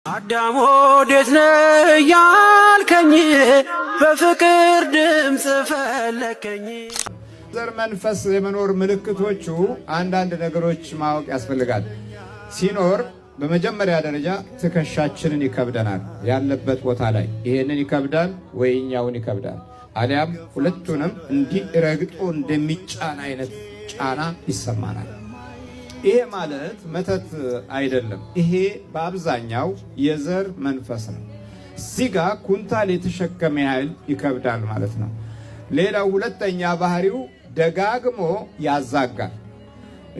አዳም ወዴት ነህ ያልከኝ በፍቅር ድምጽ ፈለከኝ። ዘር መንፈስ የመኖር ምልክቶቹ አንዳንድ ነገሮች ማወቅ ያስፈልጋል። ሲኖር በመጀመሪያ ደረጃ ትከሻችንን ይከብደናል። ያለበት ቦታ ላይ ይሄንን ይከብዳል ወይኛውን ይከብዳል። አሊያም ሁለቱንም እንዲህ ረግጦ እንደሚጫን አይነት ጫና ይሰማናል። ይሄ ማለት መተት አይደለም። ይሄ በአብዛኛው የዘር መንፈስ ነው። እዚህ ጋር ኩንታል የተሸከመ ያህል ይከብዳል ማለት ነው። ሌላው ሁለተኛ ባህሪው ደጋግሞ ያዛጋል።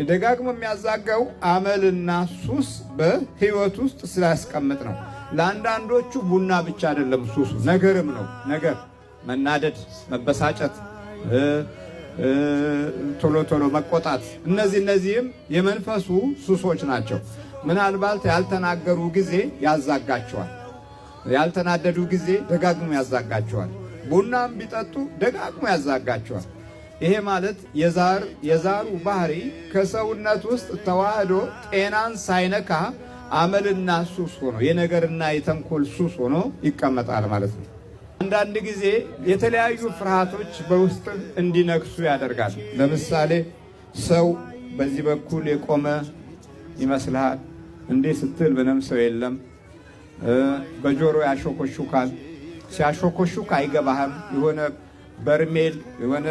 ደጋግሞ የሚያዛጋው አመልና ሱስ በህይወት ውስጥ ስላስቀምጥ ነው። ለአንዳንዶቹ ቡና ብቻ አይደለም ሱሱ፣ ነገርም ነው። ነገር መናደድ፣ መበሳጨት፣ ቶሎ ቶሎ መቆጣት፣ እነዚህም የመንፈሱ ሱሶች ናቸው። ምናልባት ያልተናገሩ ጊዜ ያዛጋቸዋል። ያልተናደዱ ጊዜ ደጋግሞ ያዛጋቸዋል። ቡናም ቢጠጡ ደጋግሞ ያዛጋቸዋል። ይሄ ማለት የዛሩ ባህሪ ከሰውነት ውስጥ ተዋህዶ ጤናን ሳይነካ አመልና ሱስ ሆኖ የነገርና የተንኮል ሱስ ሆኖ ይቀመጣል ማለት ነው። አንዳንድ ጊዜ የተለያዩ ፍርሃቶች በውስጥ እንዲነክሱ ያደርጋል። ለምሳሌ ሰው በዚህ በኩል የቆመ ይመስልሃል፣ እንዴ ስትል ምንም ሰው የለም። በጆሮ ያሾኮሹካል። ሲያሾኮሹክ አይገባህም። የሆነ በርሜል የሆነ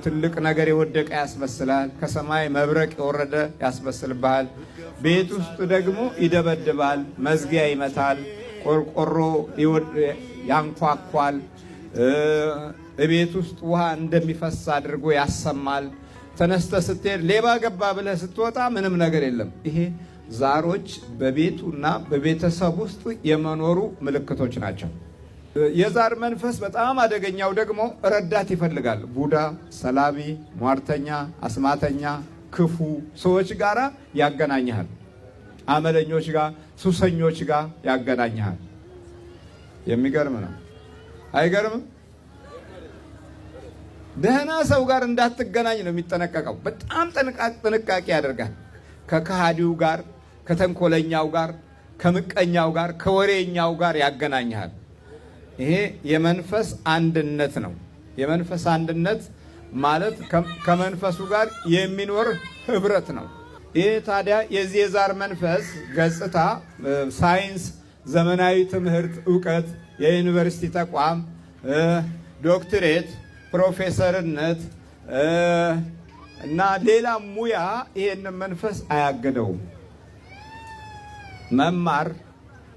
ትልቅ ነገር የወደቀ ያስመስላል። ከሰማይ መብረቅ የወረደ ያስመስልብሃል። ቤት ውስጥ ደግሞ ይደበድባል፣ መዝጊያ ይመታል፣ ቆርቆሮ ያንኳኳል። ቤት ውስጥ ውሃ እንደሚፈስ አድርጎ ያሰማል። ተነስተ ስትሄድ ሌባ ገባ ብለህ ስትወጣ ምንም ነገር የለም። ይሄ ዛሮች በቤቱና በቤተሰብ ውስጥ የመኖሩ ምልክቶች ናቸው። የዛር መንፈስ በጣም አደገኛው ደግሞ ረዳት ይፈልጋል። ቡዳ፣ ሰላቢ፣ ሟርተኛ፣ አስማተኛ፣ ክፉ ሰዎች ጋር ያገናኝሃል። አመለኞች ጋር፣ ሱሰኞች ጋር ያገናኝሃል። የሚገርም ነው። አይገርምም? ደህና ሰው ጋር እንዳትገናኝ ነው የሚጠነቀቀው። በጣም ጥንቃቄ ያደርጋል። ከከሃዲው ጋር፣ ከተንኮለኛው ጋር፣ ከምቀኛው ጋር፣ ከወሬኛው ጋር ያገናኝሃል። ይሄ የመንፈስ አንድነት ነው። የመንፈስ አንድነት ማለት ከመንፈሱ ጋር የሚኖር ህብረት ነው። ይህ ታዲያ የዚህ የዛር መንፈስ ገጽታ ሳይንስ፣ ዘመናዊ ትምህርት፣ እውቀት፣ የዩኒቨርሲቲ ተቋም፣ ዶክትሬት፣ ፕሮፌሰርነት እና ሌላ ሙያ ይሄንን መንፈስ አያገደውም። መማር፣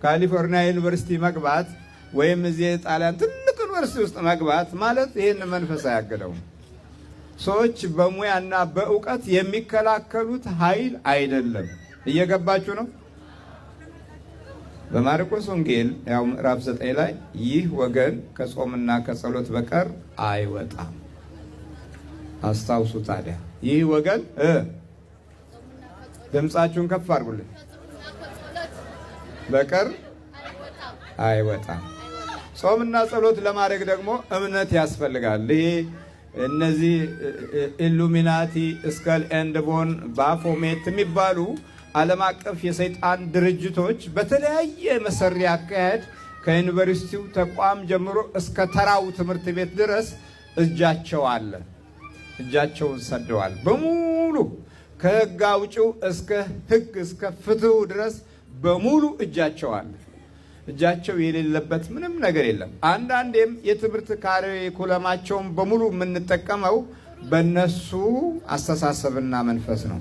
ካሊፎርኒያ ዩኒቨርሲቲ መግባት ወይም እዚህ ጣሊያን ትልቅ ዩኒቨርሲቲ ውስጥ መግባት ማለት ይህን መንፈስ አያገደውም። ሰዎች በሙያና በእውቀት የሚከላከሉት ኃይል አይደለም። እየገባችሁ ነው? በማርቆስ ወንጌል ያው ምዕራፍ 9 ላይ ይህ ወገን ከጾምና ከጸሎት በቀር አይወጣም። አስታውሱ። ታዲያ ይህ ወገን ድምፃችሁን ከፍ አድርጉልኝ። በቀር አይወጣም። ጾምና ጸሎት ለማድረግ ደግሞ እምነት ያስፈልጋል። ይሄ እነዚህ ኢሉሚናቲ፣ ስካል ኤንድ ቦን፣ ባፎሜት የሚባሉ ዓለም አቀፍ የሰይጣን ድርጅቶች በተለያየ መሰሪ አካሄድ ከዩኒቨርሲቲው ተቋም ጀምሮ እስከ ተራው ትምህርት ቤት ድረስ እጃቸው አለ። እጃቸውን ሰደዋል በሙሉ ከህግ አውጪው እስከ ህግ እስከ ፍትሁ ድረስ በሙሉ እጃቸው አለ። እጃቸው የሌለበት ምንም ነገር የለም። አንዳንዴም የትምህርት ካሪኩለማቸውን በሙሉ የምንጠቀመው በነሱ አስተሳሰብና መንፈስ ነው።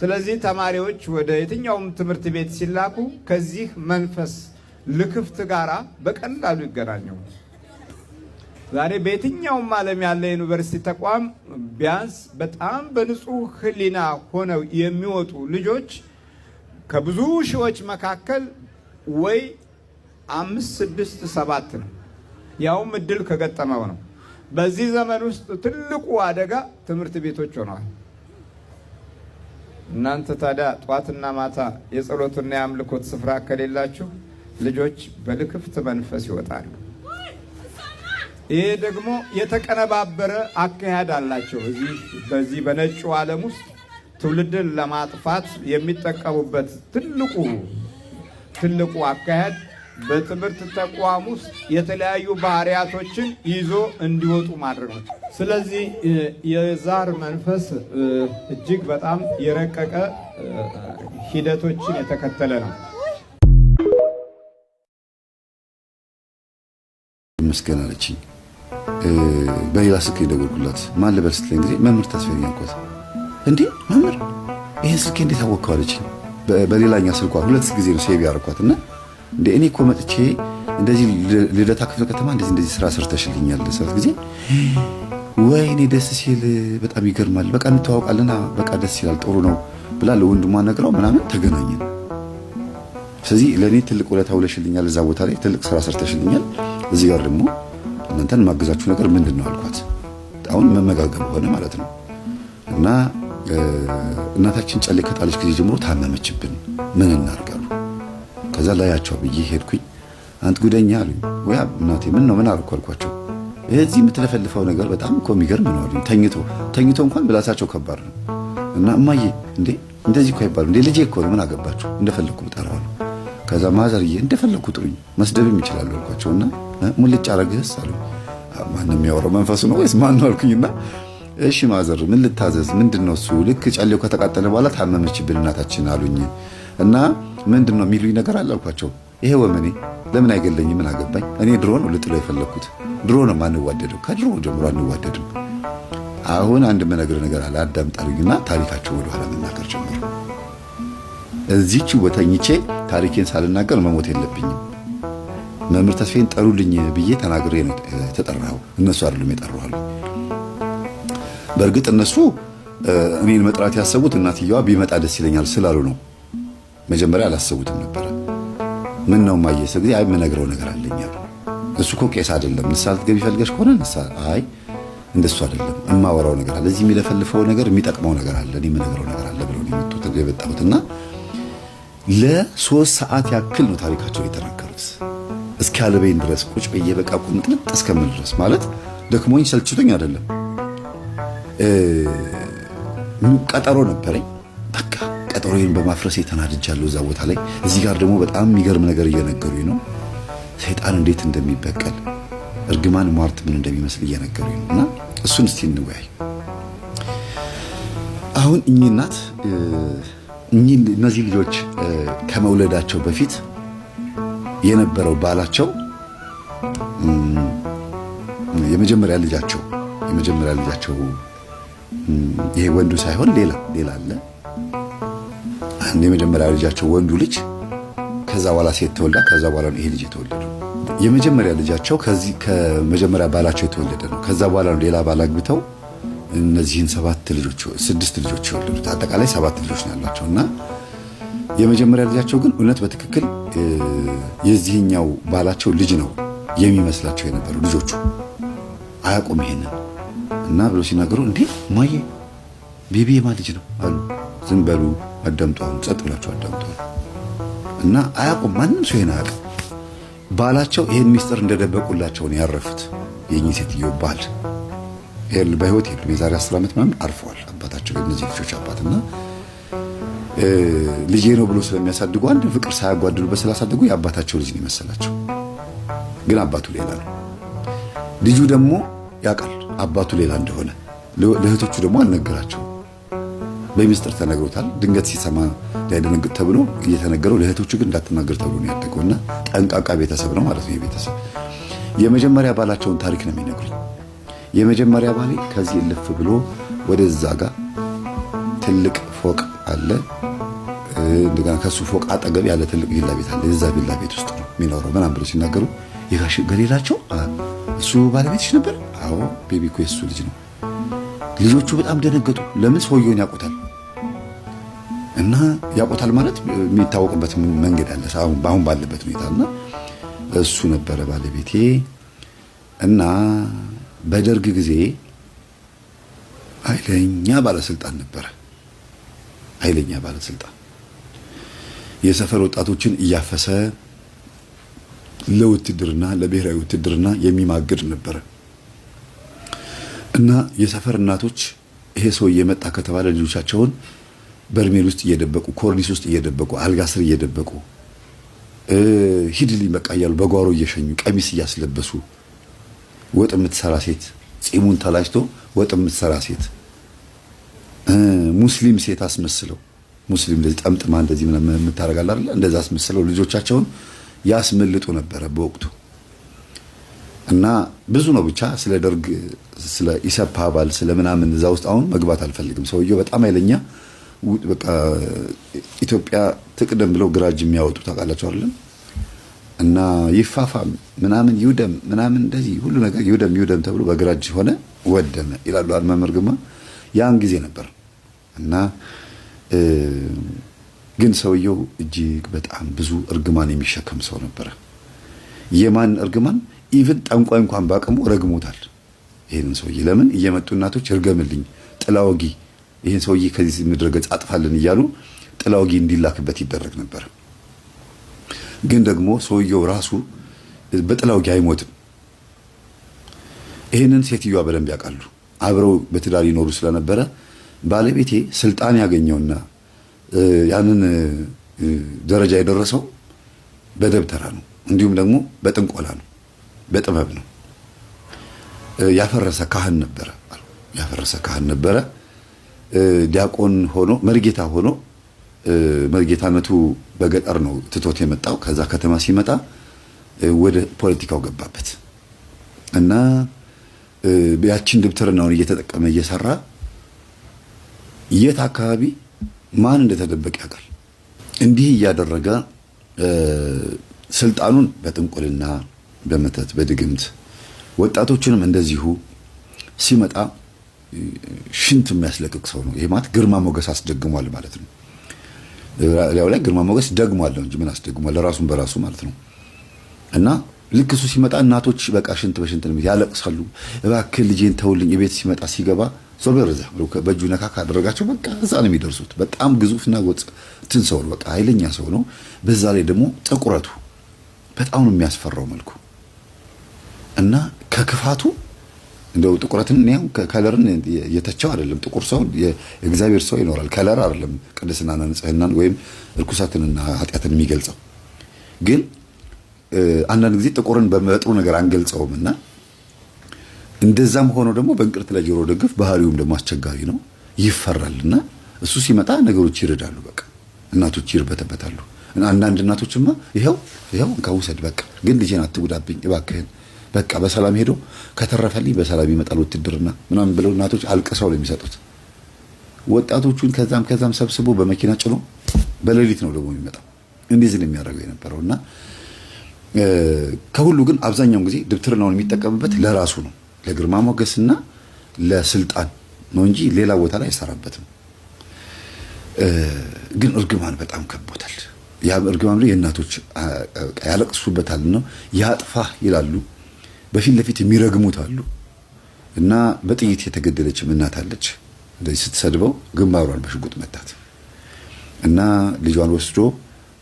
ስለዚህ ተማሪዎች ወደ የትኛውም ትምህርት ቤት ሲላኩ ከዚህ መንፈስ ልክፍት ጋራ በቀላሉ ይገናኛሉ። ዛሬ በየትኛውም ዓለም ያለ ዩኒቨርሲቲ ተቋም ቢያንስ በጣም በንጹህ ህሊና ሆነው የሚወጡ ልጆች ከብዙ ሺዎች መካከል ወይ 5፣ 6፣ 7 ነው። ያውም እድል ከገጠመው ነው። በዚህ ዘመን ውስጥ ትልቁ አደጋ ትምህርት ቤቶች ሆነዋል። እናንተ ታዲያ ጧትና ማታ የጸሎትና የአምልኮት ስፍራ ከሌላችሁ ልጆች በልክፍት መንፈስ ይወጣሉ። ይሄ ደግሞ የተቀነባበረ አካሄድ አላቸው። በዚህ በነጩ ዓለም ውስጥ ትውልድን ለማጥፋት የሚጠቀሙበት ትልቁ ትልቁ አካሄድ በትምህርት ተቋም ውስጥ የተለያዩ ባህሪያቶችን ይዞ እንዲወጡ ማድረግ ነው። ስለዚህ የዛር መንፈስ እጅግ በጣም የረቀቀ ሂደቶችን የተከተለ ነው። መስገን አለችኝ። በሌላ ስልክ ደወልኩላት። ማን ልበል ስትለኝ ጊዜ መምህር ተስፋዬ ያልኳት። እንዴ መምህር ይሄን ስልክ እንዴት አወቅከው አለችኝ። በሌላኛ ስልኳ 2 ጊዜ ነው ሴቭ ያደረኳትና እንዴ እኔ እኮ መጥቼ እንደዚህ ልደታ ክፍለ ከተማ እንደዚህ ስራ ሰርተሽልኛል ሰዓት ጊዜ ወይኔ ደስ ሲል በጣም ይገርማል። በቃ እንተዋወቃለና በቃ ደስ ይላል ጥሩ ነው ብላ ለወንድሟ ነግራው ምናምን ተገናኘን። ስለዚህ ለኔ ትልቅ ውለታ ውለሽልኛል፣ እዛ ቦታ ላይ ትልቅ ስራ ሰርተሽልኛል። እዚህ ጋር ደግሞ እናንተን ማገዛችሁ ነገር ምንድነው አልኳት። አሁን መመጋገብ ሆነ ማለት ነው። እና እናታችን ጨሌ ከጣለች ጊዜ ጀምሮ ታመመችብን። ምን እናርጋሉ? ከዛ ላያቸው ብዬ ሄድኩኝ። አንተ ጉደኛ አሉኝ። ወይ እናቴ ምን ነው ምን አልኳቸው። እዚህ የምትለፈልፈው ነገር በጣም እኮ የሚገርም ነው አሉኝ። ተኝቶ እንኳን ብላሳቸው ከባድ ነው። እና እማዬ እንዴ እንደዚህ እኮ አይባልም እንዴ ልጄ እኮ ነው ምን አገባችሁ እንደፈለኩ እጠራዋለሁ። ከዛ ማዘርዬ እንደፈለኩ ጥሩኝ መስደብም ይችላል አልኳቸውና ሙልጭ አረግህስ አሉኝ። ማንም የሚያወራው መንፈሱ ነው ወይስ ማን ነው አልኩኝና እሺ ማዘር ምን ልታዘዝ ምንድነው እሱ? ልክ ጨሌው ከተቃጠለ በኋላ ታመመችብን እናታችን አሉኝ። እና ምንድነው የሚሉኝ ነገር አለ አልኳቸው። ይሄ ወመኔ ለምን አይገለኝም ምን አገባኝ? እኔ ድሮ ነው ልጥለው የፈለኩት። ድሮ ነው ማንዋደደው፣ ከድሮ ጀምሮ አንዋደድም። አሁን አንድ መነገር ነገር አለ አዳምጣልኝና ታሪካቸው ወደ ኋላ መናገር ጀመሩ። እዚህች ወተኝቼ ታሪኬን ሳልናገር መሞት የለብኝም። መምህር ተስፋዬን ጠሩልኝ ብዬ ተናግሬ ነው ተጠራው። እነሱ አይደሉም የጠሩሃል። በእርግጥ እነሱ እኔን መጥራት ያሰቡት እናትየዋ ቢመጣ ደስ ይለኛል ስላሉ ነው። መጀመሪያ አላሰቡትም ነበር። ምን ነው ማየሰ ጊዜ አይ የምነግረው ነገር አለኛል። እሱ እኮ ቄስ አይደለም ንስሐ ልትገቢ ፈልገሽ ከሆነ ንስሐ፣ አይ እንደሱ አይደለም እማወራው ነገር አለ፣ እዚህ የሚለፈልፈው ነገር የሚጠቅመው ነገር አለ፣ እኔ የምነግረው ነገር አለ ብለው ነው የመጡት የመጣሁትና ለ3 ሰዓት ያክል ነው ታሪካቸው የተናገሩት። እስካለበኝ ድረስ ቁጭ ብዬ በቃ ቁምጥልጥ እስከምል ድረስ ማለት ደክሞኝ ሰልችቶኝ አይደለም። ቀጠሮ ነበረኝ። በቃ ቀጠሮዬን በማፍረስ የተናድጃለሁ እዛ ቦታ ላይ። እዚህ ጋር ደግሞ በጣም የሚገርም ነገር እየነገሩኝ ነው። ሰይጣን እንዴት እንደሚበቀል እርግማን ሟርት ምን እንደሚመስል እየነገሩኝ ነው። እና እሱን እስቲ እንወያይ። አሁን እናት እነዚህ ልጆች ከመውለዳቸው በፊት የነበረው ባላቸው የመጀመሪያ ልጃቸው ይሄ ወንዱ ሳይሆን ሌላ አለ። አንድ የመጀመሪያ ልጃቸው ወንዱ ልጅ ከዛ በኋላ ሴት ተወልዳ ከዛ በኋላ ይሄ ልጅ የተወለደው። የመጀመሪያ ልጃቸው ከዚህ ከመጀመሪያ ባላቸው የተወለደ ነው። ከዛ በኋላ ነው ሌላ ባል አግብተው እነዚህን 6 ልጆች የወለዱት። አጠቃላይ 7 ልጆች ነው ያላቸው። እና የመጀመሪያ ልጃቸው ግን እውነት በትክክል የዚህኛው ባላቸው ልጅ ነው የሚመስላቸው የነበረው። ልጆቹ አያውቁም ይሄንን እና ብሎ ሲናገሩ እንዴ ማዬ ቤቢ የማን ልጅ ነው አሉ። ዝም በሉ አዳምጡ፣ አሁን ጸጥ ብላችሁ አዳምጡ። እና አያውቁም፣ ማንም ሰው ይሄን አያውቅም። ባላቸው ይሄን ሚስጥር እንደደበቁላቸው ነው ያረፉት። የኚህ ሴትዮ ባል በህይወት የሉም። የዛሬ 10 ዓመት ምናምን አርፈዋል አባታቸው፣ የእነዚህ ልጆች አባትና ልጄ ነው ብሎ ስለሚያሳድጉ አንድ ፍቅር ሳያጓድሉበት ስላሳደጉ የአባታቸው ልጅ ነው የመሰላቸው። ግን አባቱ ሌላ ነው። ልጁ ደግሞ ያውቃል አባቱ ሌላ እንደሆነ። ለእህቶቹ ደግሞ አልነገራቸው። በሚስጥር ተነግሮታል። ድንገት ሲሰማ ሊያደነግጥ ተብሎ እየተነገረው፣ ለእህቶቹ ግን እንዳትናገር ተብሎ ነው ያደገውና ጠንቃቃ ቤተሰብ ነው ማለት ነው። የቤተሰብ የመጀመሪያ ባላቸውን ታሪክ ነው የሚነግሩኝ። የመጀመሪያ ባሌ ከዚህ እልፍ ብሎ ወደዛ ጋር ትልቅ ፎቅ አለ። እንደገና ከሱ ፎቅ አጠገብ ያለ ትልቅ ቪላ ቤት አለ። የዛ ቪላ ቤት ውስጥ ነው የሚኖረው ምናምን ብሎ ሲናገሩ የጋሽ ገሌላቸው እሱ ባለቤትሽ ነበር? አዎ ቤቢ እኮ የሱ ልጅ ነው። ልጆቹ በጣም ደነገጡ። ለምን? ሰውየውን ያውቁታል። እና ያውቁታል ማለት የሚታወቅበት መንገድ አለ አሁን ባለበት ሁኔታና እሱ ነበረ ባለቤቴ። እና በደርግ ጊዜ ኃይለኛ ባለስልጣን ነበረ። ኃይለኛ ባለስልጣን የሰፈር ወጣቶችን እያፈሰ ለውትድርና ለብሔራዊ ውትድርና የሚማግድ ነበረ። እና የሰፈር እናቶች ይሄ ሰው እየመጣ ከተባለ ልጆቻቸውን በርሜል ውስጥ እየደበቁ፣ ኮርኒስ ውስጥ እየደበቁ፣ አልጋ ስር እየደበቁ ሂድልኝ በቃ እያሉ በጓሮ እየሸኙ ቀሚስ እያስለበሱ ወጥ የምትሰራ ሴት ጺሙን ተላጭቶ ወጥ የምትሰራ ሴት ሙስሊም ሴት አስመስለው ሙስሊም እንደዚህ ጠምጥማ እንደዚህ ምናምን የምታረጋላ አይደል እንደዛ አስመስለው ልጆቻቸውን ያስመልጡ ነበረ በወቅቱ። እና ብዙ ነው ብቻ ስለ ደርግ ስለ ኢሰፓ አባል ስለ ምናምን እዛ ውስጥ አሁን መግባት አልፈልግም። ሰውየው በጣም ኃይለኛ በቃ ኢትዮጵያ ትቅደም ብለው ግራጅ የሚያወጡ ታውቃላችሁ አይደል? እና ይፋፋም ምናምን ይውደም ምናምን እንደዚህ ሁሉ ነገር ይውደም ተብሎ በግራጅ ሆነ ወደመ ይላሉ መምህር ግርማ። ያን ጊዜ ነበር እና ግን ሰውየው እጅግ በጣም ብዙ እርግማን የሚሸከም ሰው ነበረ። የማን እርግማን? ኢቭን ጠንቋይ እንኳን ባቀሙ ረግሞታል ይሄንን ሰውዬ። ለምን እየመጡ እናቶች እርገምልኝ ጥላወጊ ይሄን ሰውዬ ከዚህ ምድረ ገጽ አጥፋልን እያሉ ጥላወጊ እንዲላክበት ይደረግ ነበር። ግን ደግሞ ሰውየው ራሱ በጥላወጊ አይሞትም። ይሄንን ሴትዮዋ በደንብ ያውቃሉ። አብረው በትዳር ይኖሩ ስለነበረ ባለቤቴ ስልጣን ያገኘውና ያንን ደረጃ የደረሰው በደብተራ ነው፣ እንዲሁም ደግሞ በጥንቆላ ነው፣ በጥበብ ነው። ያፈረሰ ካህን ነበረ። ዲያቆን ሆኖ መርጌታ ሆኖ መርጌታነቱ በገጠር ነው ትቶት የመጣው። ከዛ ከተማ ሲመጣ ወደ ፖለቲካው ገባበት እና ያችን ድብትርናውን እየተጠቀመ እየሰራ የት አካባቢ ማን እንደተደበቀ ያውቃል። እንዲህ እያደረገ ስልጣኑን በጥንቆልና በመተት በድግምት ወጣቶችንም እንደዚሁ ሲመጣ ሽንት የሚያስለቅቅ ሰው ነው። ይሄ ማለት ግርማ ሞገስ አስደግሟል ማለት ነው። ያው ላይ ግርማ ሞገስ ደግሟል እንጂ ምን አስደግሟል? ለራሱን በራሱ ማለት ነው። እና ልክ እሱ ሲመጣ እናቶች በቃ ሽንት በሽንት ነው ያለቅሳሉ። እባክህ ልጄን ተውልኝ። ቤት ሲመጣ ሲገባ ዞር በረዛ በእጁ ነካ ካደረጋቸው በቃ እዛ ነው የሚደርሱት። በጣም ግዙፍና ወጥ እንትን ሰው ነው። በቃ ኃይለኛ ሰው ነው። በዛ ላይ ደግሞ ጥቁረቱ በጣም ነው የሚያስፈራው መልኩ እና ከክፋቱ እንደው ጥቁረትን ነው ከለርን የተቻው አይደለም። ጥቁር ሰው የእግዚአብሔር ሰው ይኖራል። ከለር አይደለም ቅድስናና ንጽህናን ወይም እርኩሳትንና ኃጢአትን የሚገልጸው። ግን አንዳንድ ጊዜ ጥቁርን በመጥሩ ነገር አንገልጸውምና እንደዛም ሆኖ ደግሞ በእንቅርት ላይ ጆሮ ደግፍ ባህሪውም ደግሞ አስቸጋሪ ነው፣ ይፈራልና እሱ ሲመጣ ነገሮች ይረዳሉ። በቃ እናቶች ይርበተበታሉ። አንዳንድ እናቶችማ ይሄው እንካውሰድ በቃ ግን ልጄን አትጉዳብኝ እባክህን በቃ በሰላም ሄዶ ከተረፈልኝ በሰላም ይመጣል ውትድርና ምናምን ብለው እናቶች አልቅሰው ነው የሚሰጡት። ወጣቶቹን ከዛም ሰብስቦ በመኪና ጭኖ በሌሊት ነው ደግሞ የሚመጣው። እንደዚህ ነው የሚያደርገው የነበረውና ከሁሉ ግን አብዛኛውን ጊዜ ድብትርናውን የሚጠቀምበት ለራሱ ነው፣ ለግርማ ሞገስና ለስልጣን ነው እንጂ ሌላ ቦታ ላይ አይሰራበትም። ግን እርግማን በጣም ከቦታል። ያ እርግማን ላይ የእናቶች ያለቅሱበታል ነው ያጥፋህ ይላሉ። በፊት ለፊት የሚረግሙት አሉ። እና በጥይት የተገደለች እናት አለች። እንደዚህ ስትሰድበው ግንባሯን በሽጉጥ መታት እና ልጇን ወስዶ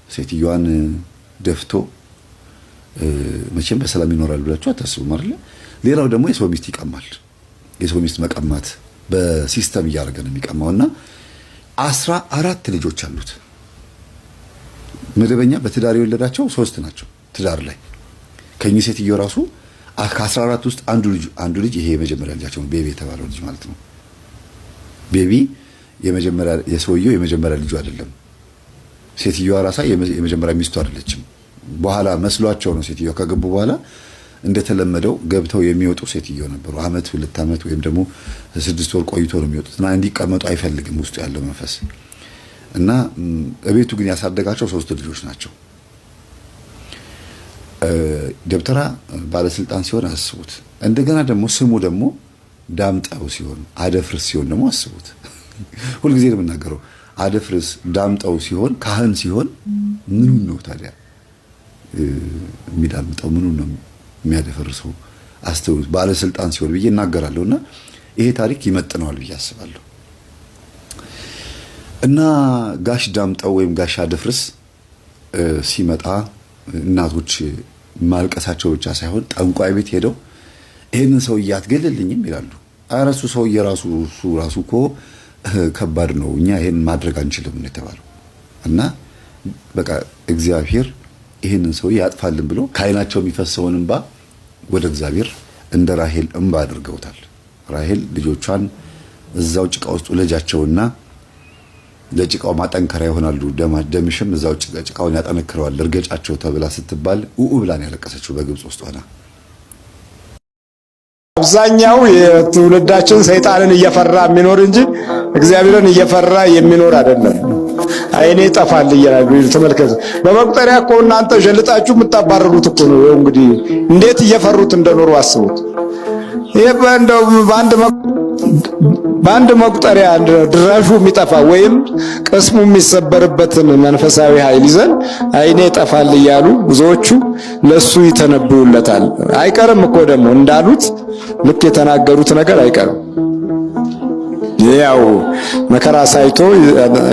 ሴትዮዋን ደፍቶ መቼም በሰላም ይኖራል ብላችሁ አታስቡም አይደል? ሌላው ደግሞ የሰው ሚስት ይቀማል። የሰው ሚስት መቀማት በሲስተም እያደረገ ነው የሚቀማውና 14 ልጆች አሉት። መደበኛ በትዳር የወለዳቸው 3 ናቸው። ትዳር ላይ ከኚህ ሴትዮ ራሱ ከ14 ውስጥ አንዱ ልጅ ይሄ የመጀመሪያ ልጃቸው ነው። ቤቢ የተባለው ልጅ ማለት ነው። ቤቢ የሰውየው የመጀመሪያ ልጁ አይደለም። ሴትዮዋ ራሳ የመጀመሪያ ሚስቱ አይደለችም። በኋላ መስሏቸው ነው ሴትዮዋ ከገቡ በኋላ እንደተለመደው ገብተው የሚወጡ ሴትዮ ነበሩ። አመት 2 አመት ወይም ደግሞ 6 ወር ቆይቶ ነው የሚወጡት እና እንዲቀመጡ አይፈልግም ውስጡ ያለው መንፈስ እና በቤቱ ግን ያሳደጋቸው 3 ልጆች ናቸው። ደብተራ ባለስልጣን ሲሆን አስቡት። እንደገና ደግሞ ስሙ ደግሞ ዳምጠው ሲሆን አደፍርስ ሲሆን ደግሞ አስቡት። ሁልጊዜ ነው የምናገረው። አደፍርስ ዳምጠው ሲሆን ካህን ሲሆን ምኑ ነው ታዲያ የሚዳምጠው? ምኑ ነው የሚያደፈርሰው? አስተውሉት። ባለስልጣን ሲሆን ብዬ እናገራለሁና ይሄ ታሪክ ይመጥነዋል ብዬ አስባለሁ። እና ጋሽ ዳምጠው ወይም ጋሽ አደፍርስ ሲመጣ እናቶች ማልቀሳቸው ብቻ ሳይሆን ጠንቋይ ቤት ሄደው ይሄንን ሰውዬ አትገልልኝም ይላሉ። ኧረ እሱ ሰውዬ ራሱ እኮ ከባድ ነው፣ እኛ ይሄን ማድረግ አንችልም ነው የተባለው። እና በቃ እግዚአብሔር ይህንን ሰው ያጥፋልን ብሎ ከዓይናቸው የሚፈሰውን እንባ ወደ እግዚአብሔር እንደ ራሔል እንባ አድርገውታል። ራሔል ልጆቿን እዛው ጭቃ ውስጥ ወለጃቸውና ለጭቃው ማጠንከሪያ ይሆናሉ፣ ደምሽም እዛው ጭቃውን ያጠነክረዋል እርገጫቸው ተብላ ስትባል ብላን ያለቀሰችው በግብጽ ውስጥ ሆና። አብዛኛው የትውልዳችን ሰይጣንን እየፈራ የሚኖር እንጂ እግዚአብሔርን እየፈራ የሚኖር አይደለም። አይኔ ጠፋል ይላል። ተመልከቱ፣ በመቁጠሪያ እኮ እናንተ ጀልጣችሁ የምታባረሩት እኮ ነው። እንግዲህ እንዴት እየፈሩት እንደኖሩ አስቡት። ይሄ እንደው በአንድ መቁጠሪያ ድራሹ የሚጠፋ ወይም ቅስሙ የሚሰበርበትን መንፈሳዊ ኃይል ይዘን አይኔ ጠፋል እያሉ ብዙዎቹ ለሱ ይተነብዩለታል። አይቀርም እኮ ደግሞ እንዳሉት ልክ የተናገሩት ነገር አይቀርም። ያው መከራ ሳይቶ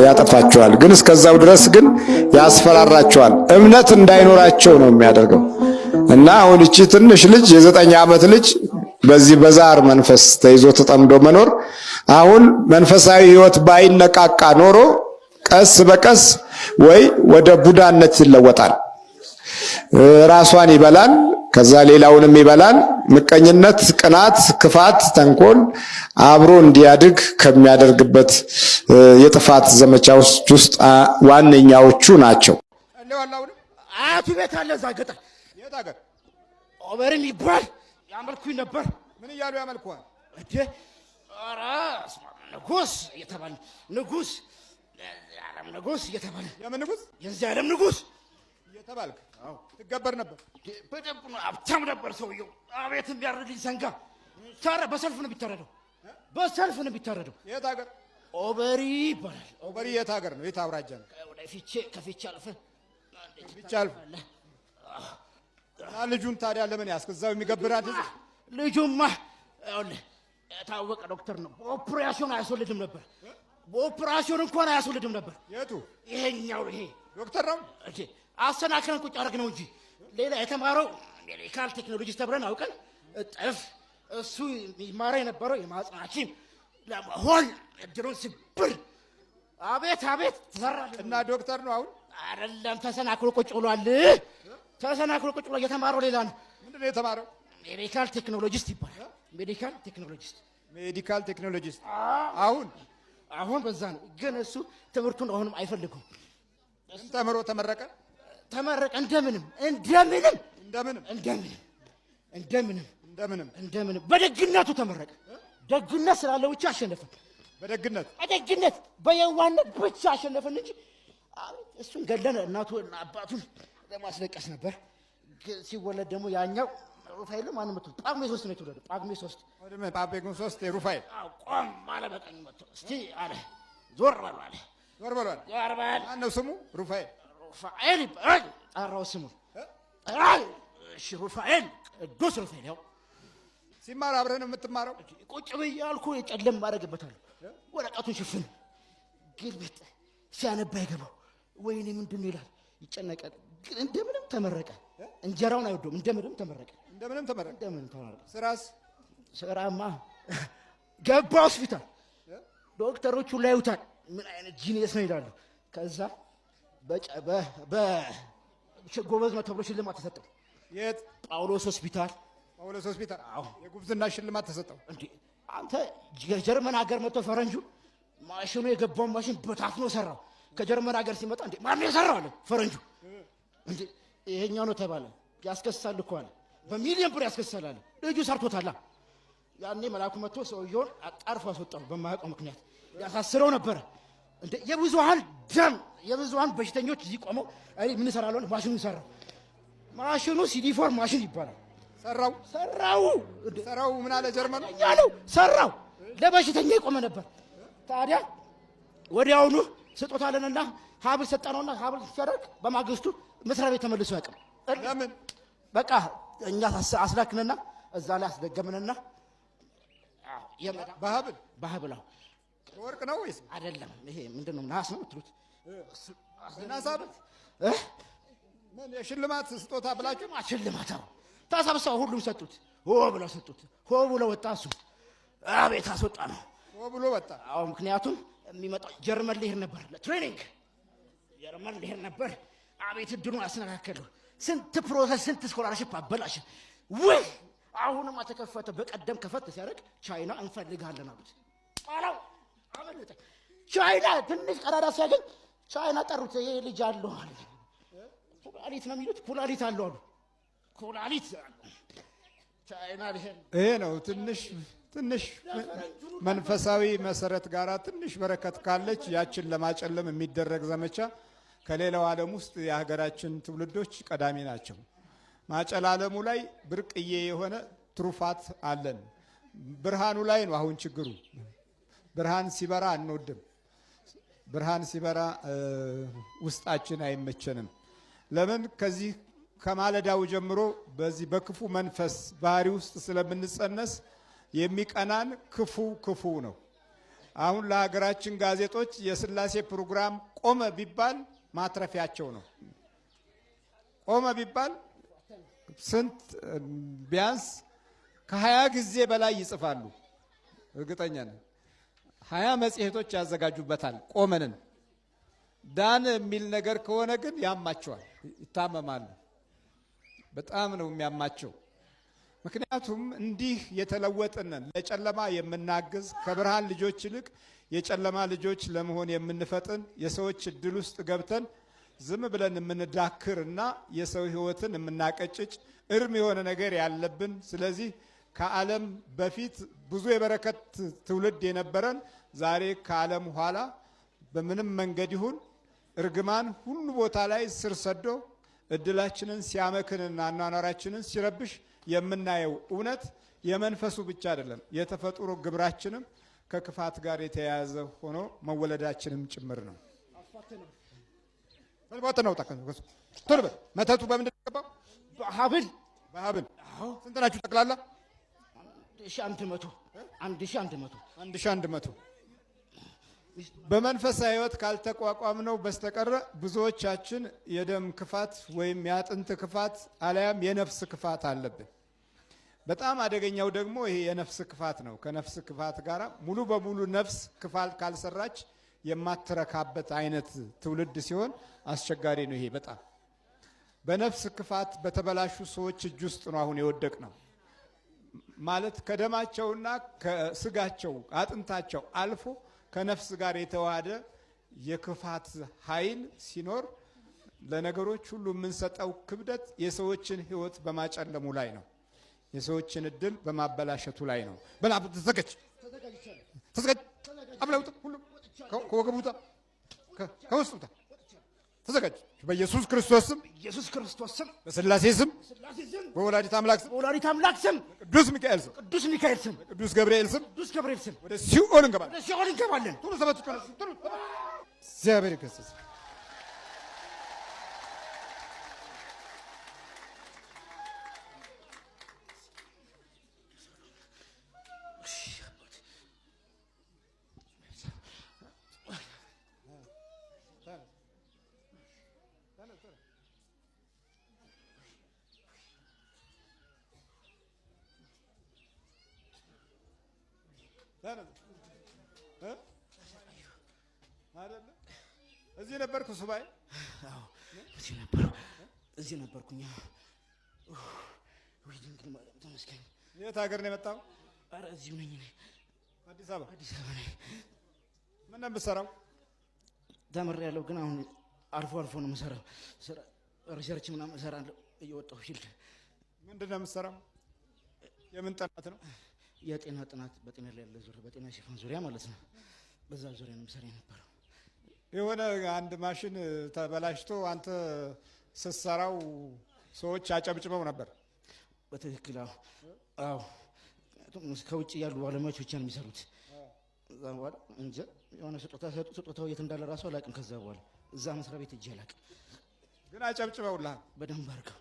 ያጠፋቸዋል፣ ግን እስከዛው ድረስ ግን ያስፈራራቸዋል። እምነት እንዳይኖራቸው ነው የሚያደርገው። እና አሁን እቺ ትንሽ ልጅ የ9 ዓመት ልጅ በዚህ በዛር መንፈስ ተይዞ ተጠምዶ መኖር አሁን መንፈሳዊ ሕይወት ባይነቃቃ ኖሮ ቀስ በቀስ ወይ ወደ ቡዳነት ይለወጣል። ራሷን ይበላል፣ ከዛ ሌላውንም ይበላል። ምቀኝነት፣ ቅናት፣ ክፋት፣ ተንኮል አብሮ እንዲያድግ ከሚያደርግበት የጥፋት ዘመቻዎች ውስጥ ዋነኛዎቹ ናቸው። አያቱ ቤት አለ እዛ ገጠር የታገር ኦበርን ይባል ያመልኩኝ ነበር። ምን እያሉ ያመልኩዋል እንዴ? ኧረ ንጉስ እየተባለ ንጉስ የዓለም ንጉስ እየተባለ የምን ንጉስ? የዚህ ዓለም ንጉስ እየተባልክ ትገበር ነበር። በደንብ ነው፣ ሀብታም ነበር ሰውየው። አቤት የሚያርድልኝ ሰንጋ ታረ በሰልፍ ነው የሚታረደው፣ በሰልፍ ነው የሚታረደው። የት ሀገር? ኦበሪ ይባላል። ኦበሪ የት ሀገር ነው? የት አውራጃ ነው? ወደ ከፊቼ አልፈ ፊቼ አልፈ እና ልጁን ታዲያ ለምን ያስክ? እዛው የሚገብራት ልጁማ የታወቀ ዶክተር ነው። በኦፕሬሽን አያስወልድም ነበር። በኦፕሬሽን እንኳን አያስወልድም ነበር። የቱ? ይሄኛው ይሄ ዶክተር ነው እንዴ? አሰናክረን ቁጭ አደረግ ነው እንጂ ሌላ የተማረው ሜዲካል ቴክኖሎጂስት ተብለን አውቀን እጥፍ እሱ የሚማረው የነበረው የማህፀን ሐኪም ለመሆን እድሉን ስብር አቤት አቤት ተሰራል። እና ዶክተር ነው አሁን አይደለም፣ ተሰናክሎ ቁጭ ብሏል። ተሰናክሎ ቁጭ ብሎ የተማረው ሌላ ነው። ምንድን ነው የተማረው? ሜዲካል ቴክኖሎጂስት ይባላል። ሜዲካል ቴክኖሎጂስት ሜዲካል ቴክኖሎጂስት። አሁን በዛ ነው። ግን እሱ ትምህርቱን አሁንም አይፈልጉም። ተምሮ ተመረቀ። እንደምንም በደግነቱ ተመረቀ። ደግነት ስላለው ብቻ አሸነፈ። በደግነት በየዋነት ብቻ አሸነፈን እንጂ እሱን ገለነ። እናቱና አባቱን ለማስለቀስ ነበር። ሲወለድ ደግሞ ያኛው ሩፋኤል ማን መጥቶ ጳጉሜ 3 ነው የተወለደው። ጳጉሜ 3 ሩፋኤል ቆም አለ። በቀኝ መጥቶ እስቲ አለ ዞር በል አለ። ማነው ስሙ? ሩፋኤል ይባላል። ጠራው ስሙን። እሺ ሩፋኤል፣ ቅዱስ ሩፋኤል። ያው ሲማር አብረን የምትማረው ቁጭ ብዬ አልኩ። የጨለም ማድረግበታለሁ። ወረቀቱን ሽፍን ግልብጥ ሲያነባ ይገባው። ወይኔ ምንድን ነው ይላል፣ ይጨነቃል። ግን እንደምንም ተመረቀ። እንጀራውን አይወደውም። እንደምንም ተመረቀ። ስራማ ገባ ሆስፒታል። ዶክተሮቹ ላዩታል። ምን አይነት ጂኒየስ ነው ይላሉ። ከዛ ጎበዝ ነው ተብሎ ሽልማት ተሰጠው። የት? ጳውሎስ ሆስፒታል። አዎ፣ የጉብዝና ሽልማት ተሰጠው። እንዴ አንተ ጀርመን ሀገር መጥቶ ፈረንጁ ማሽኑ የገባውን ማሽን በታትኖ ሰራው። ከጀርመን ሀገር ሲመጣ እንዴ ማን ነው የሰራው አለ ፈረንጁ። እንዴ ይሄኛው ነው ተባለ። ያስከሳል እኮ አለ። በሚሊዮን ብር ያስከሳል አለ። ልጁ ሰርቶታል። ያኔ መልአኩ መጥቶ ሰውየውን አጣርፎ አስወጣው። በማያውቀው ምክንያት ያሳስረው ነበረ። እንዴ የብዙሃን በሽተኞች እዚህ ቆመው አይ ምን ሰራለው? ማሽኑን ሰራው። ማሽኑ ሲዲፎር ማሽን ይባላል። ሰራው ምን አለ ጀርመኑ ያለው ሰራው። ለበሽተኛ ይቆመ ነበር። ታዲያ ወዲያውኑ ስጦታለንና ሀብል ሰጠነውና ሀብል ሲያደርግ በማግስቱ መስሪያ ቤት ተመልሶ ያቀም። ለምን? በቃ እኛ አስላክንና እዛ ላይ አስደገምንና በሀብል ወርቅ ነው ወይስ አይደለም? ይሄ ምንድነው? ናስ ነው የምትሉት? ናስ አይደል? ምን የሽልማት ስጦታ ብላችሁ? ሽልማት ተሰብስበው ሁሉም ሰጡት። ሆ ብለው ሰጡት። ሆ ብሎ ወጣ። እሱ አቤት አስወጣ ነው። ሆ ብሎ ወጣ። ምክንያቱም የሚመጣው ጀርመን ሊሄድ ነበር ለትሬኒንግ። ጀርመን ሊሄድ ነበር። አቤት እድሉን አስነካከለው። ስንት ፕሮሰስ ስንት ስኮላርሽፕ አበላሽ። ወይ አሁንማ ተከፈተ። በቀደም ከፈት ሲያደርግ ቻይና እንፈልጋለን አሉት። ጣላው አመለጠ። ቻይና ትንሽ ቀዳዳ ሲያገኝ ቻይና ጠሩት። ይሄ ልጅ አለው አለ። ኩላሊት ነው የሚሉት። ኩላሊት አለው አሉ። ኩላሊት ቻይና ይሄ ነው ትንሽ መንፈሳዊ መሰረት ጋራ ትንሽ በረከት ካለች ያችን ለማጨለም የሚደረግ ዘመቻ ከሌላው ዓለም ውስጥ የሀገራችን ትውልዶች ቀዳሚ ናቸው። ማጨላለሙ ላይ ብርቅዬ የሆነ ትሩፋት አለን። ብርሃኑ ላይ ነው አሁን ችግሩ። ብርሃን ሲበራ አንወድም። ብርሃን ሲበራ ውስጣችን አይመቸንም። ለምን? ከዚህ ከማለዳው ጀምሮ በዚህ በክፉ መንፈስ ባህሪ ውስጥ ስለምንጸነስ የሚቀናን ክፉ ነው። አሁን ለሀገራችን ጋዜጦች የሥላሴ ፕሮግራም ቆመ ቢባል ማትረፊያቸው ነው። ቆመ ቢባል ስንት ቢያንስ ከ20 ጊዜ በላይ ይጽፋሉ። እርግጠኛ ነኝ 20 መጽሔቶች ያዘጋጁበታል። ቆመንን ዳን የሚል ነገር ከሆነ ግን ያማቸዋል፣ ይታመማሉ። በጣም ነው የሚያማቸው። ምክንያቱም እንዲህ የተለወጥንን ለጨለማ የምናግዝ ከብርሃን ልጆች ይልቅ የጨለማ ልጆች ለመሆን የምንፈጥን የሰዎች እድል ውስጥ ገብተን ዝም ብለን የምንዳክርና የሰው ሕይወትን የምናቀጭጭ እርም የሆነ ነገር ያለብን። ስለዚህ ከዓለም በፊት ብዙ የበረከት ትውልድ የነበረን ዛሬ ከዓለም ኋላ በምንም መንገድ ይሁን እርግማን ሁሉ ቦታ ላይ ስር ሰዶ እድላችንን ሲያመክንና አኗኗራችንን ሲረብሽ የምናየው እውነት የመንፈሱ ብቻ አይደለም፣ የተፈጥሮ ግብራችንም ከክፋት ጋር የተያያዘ ሆኖ መወለዳችንም ጭምር ነው። መተቱ በምንድን ነው የገባው? በሀብል። ስንት ናችሁ ጠቅላላ? 1100 በመንፈሳዊ ሕይወት ካልተቋቋምነው በስተቀረ ብዙዎቻችን የደም ክፋት ወይም የአጥንት ክፋት አለያም የነፍስ ክፋት አለብን። በጣም አደገኛው ደግሞ ይሄ የነፍስ ክፋት ነው። ከነፍስ ክፋት ጋር ሙሉ በሙሉ ነፍስ ክፋት ካልሰራች የማትረካበት አይነት ትውልድ ሲሆን አስቸጋሪ ነው። ይሄ በጣም በነፍስ ክፋት በተበላሹ ሰዎች እጅ ውስጥ ነው አሁን የወደቅ ነው ማለት ከደማቸውና ከስጋቸው አጥንታቸው አልፎ ከነፍስ ጋር የተዋሃደ የክፋት ኃይል ሲኖር ለነገሮች ሁሉ የምንሰጠው ክብደት የሰዎችን ሕይወት በማጨለሙ ላይ ነው። የሰዎችን እድል በማበላሸቱ ላይ ነው። ተዘጋጅ አብለውጥ ሁሉ ከወገቡታ ከውስጡታ ተዘጋጅ። በኢየሱስ ክርስቶስ ስም በሥላሴ ስም በወላዲተ አምላክ ስም በቅዱስ ሚካኤል ስም በቅዱስ ገብርኤል ስም ወደ ሲኦል እንገባለን። ቶሎ ሰበት እግዚአብሔር ይገስጽ። እዚህ ነበርኩ ሱባኤ። እዚህ ነበርኩኝ። ወይ ድንግል ማርያም ተመስገን። የት ሀገር ነው የመጣው? ኧረ እዚሁ ነኝ እኔ አዲስ አበባ ነኝ። ምን ነው የምትሰራው? ተምሬያለሁ፣ ግን አሁን አልፎ ነው የምሰራው። ሪሰርች ምናምን እሰራለሁ እየወጣሁ ፊልድ። ምንድን ነው የምትሰራው? የምን ጥናት ነው? የጤና ጥናት፣ በጤና ላይ ያለ ዙሪያ፣ በጤና ሽፋን ዙሪያ ማለት ነው። በዛ ዙሪያ ነው የምሰራ የነበረው። የሆነ አንድ ማሽን ተበላሽቶ አንተ ስትሰራው ሰዎች አጨብጭበው ነበር። በትክክል አዎ። ከውጭ ያሉ ባለሙያዎች ብቻ ነው የሚሰሩት። እዛ በኋላ እንጃ የሆነ ስጦታ ሰጡ። ስጦታው የት እንዳለ ራሱ አላውቅም። ከዛ በኋላ እዛ መስሪያ ቤት እጄ አላውቅም፣ ግን አጨብጭበውልሃል በደንብ አድርገው።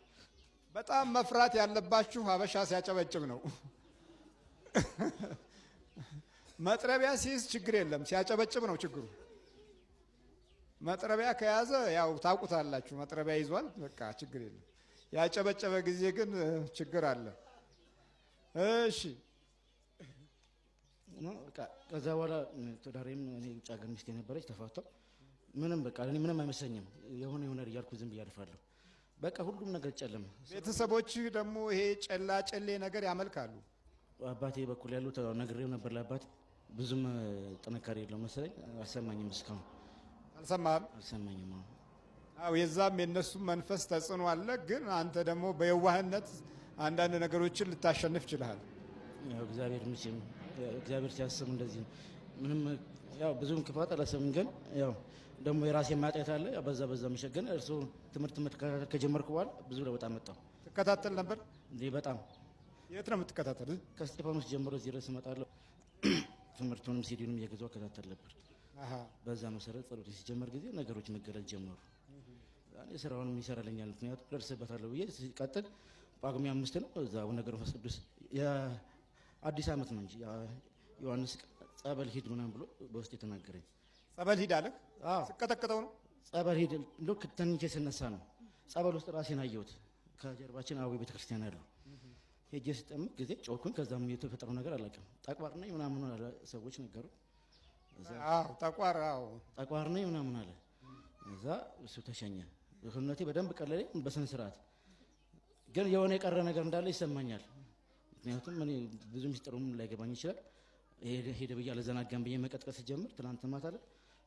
በጣም መፍራት ያለባችሁ ሀበሻ ሲያጨበጭብ ነው። መጥረቢያ ሲይዝ ችግር የለም፣ ሲያጨበጭብ ነው ችግሩ። መጥረቢያ ከያዘ ያው ታውቁታላችሁ፣ መጥረቢያ ይዟል፣ በቃ ችግር የለም። ያጨበጨበ ጊዜ ግን ችግር አለ። እሺ፣ ከዛ በኋላ ትዳሬም እኔ ውጭ ሀገር ሚስት የነበረች ተፋታው። ምንም በቃ እኔ ምንም አይመስለኝም። የሆነ እያልኩ ዝም ብዬ አልፋለሁ። በቃ ሁሉም ነገር ጨለመ። ቤተሰቦች ደግሞ ይሄ ጨሌ ነገር ያመልካሉ። አባቴ በኩል ያሉት ነግሬው ነበር ለአባቴ ብዙም ጥንካሬ የለው መሰለኝ። አልሰማኝም፣ እስካሁን አልሰማኝም። አዎ የዛም የነሱም መንፈስ ተጽዕኖ አለ። ግን አንተ ደግሞ በየዋህነት አንዳንድ ነገሮችን ልታሸንፍ ችለሃል። ያው እግዚአብሔር ሲያስብ እንደዚህ ነው። ምንም ያው ብዙም ክፋት አላሰብም። ግን ያው ደግሞ የራሴ ማጣት አለ። በዛ መሸገን እርሱ ትምህርት ከጀመርኩ በኋላ ብዙ ለውጥ አመጣው። ትከታተል ነበር እንዴ? በጣም። የት ነው የምትከታተል? ከስቴፋኖስ ጀምሮ እዚህ ድረስ እመጣለሁ። ትምህርቱንም ሲዲውንም እየገዛሁ እከታተል ነበር። በዛ መሰረት ጸሎት ሲጀመር ጊዜ ነገሮች መገለጥ ጀመሩ። እኔ ስራውንም ይሰራልኛል፣ ምክንያቱም ደርስበታለሁ ብዬ ሲቀጥል ጳጉሜ 5 ነው እዛ አቡነ ገብረ መንፈስ ቅዱስ የአዲስ ዓመት ነው እንጂ ዮሐንስ ጸበል ሂድ ምናምን ብሎ በውስጥ የተናገረኝ። ጸበል ሂድ አለ? ስቀጠቅጠው ነው? ጸበል ሂድ እንደው ከተኝቼ ስነሳ ነው ጸበል ውስጥ ራሴን አየሁት። ከጀርባችን አዊ ቤተክርስቲያን ያለው ሄጄ ስጠምቅ ጊዜ ጮኩኝ። ከዛም የተፈጠረው ነገር አላውቅም። ጠቋር ነኝ ምናምን አለ፣ ሰዎች ነገሩ። ጠቋር ነኝ ምናምን አለ። እዛ እሱ ተሸኘ። ህነቴ በደንብ ቀለለኝ በስነ ስርዓት። ግን የሆነ የቀረ ነገር እንዳለ ይሰማኛል። ምክንያቱም እኔ ብዙ ሚስጥሩም ላይገባኝ ይችላል። ሄደ ብዬ አልዘናጋም ብዬ መቀጥቀጥ ስጀምር ትናንት ማታ ላይ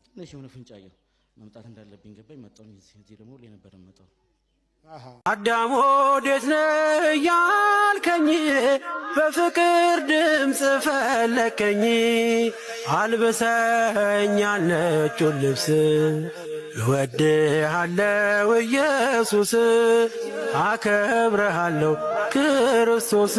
ትንሽ የሆነ ፍንጫየው መምጣት እንዳለብኝ ገባኝ። መጣሁ። እዚህ ደግሞ ነበረ መጣሁ። አዳም ወዴት ነህ ያልከኝ፣ በፍቅር ድምፅ ፈለከኝ። አልብሰኛል ነጩን ልብስ፣ እወድሃለሁ ኢየሱስ፣ አከብረሃለሁ ክርስቶስ።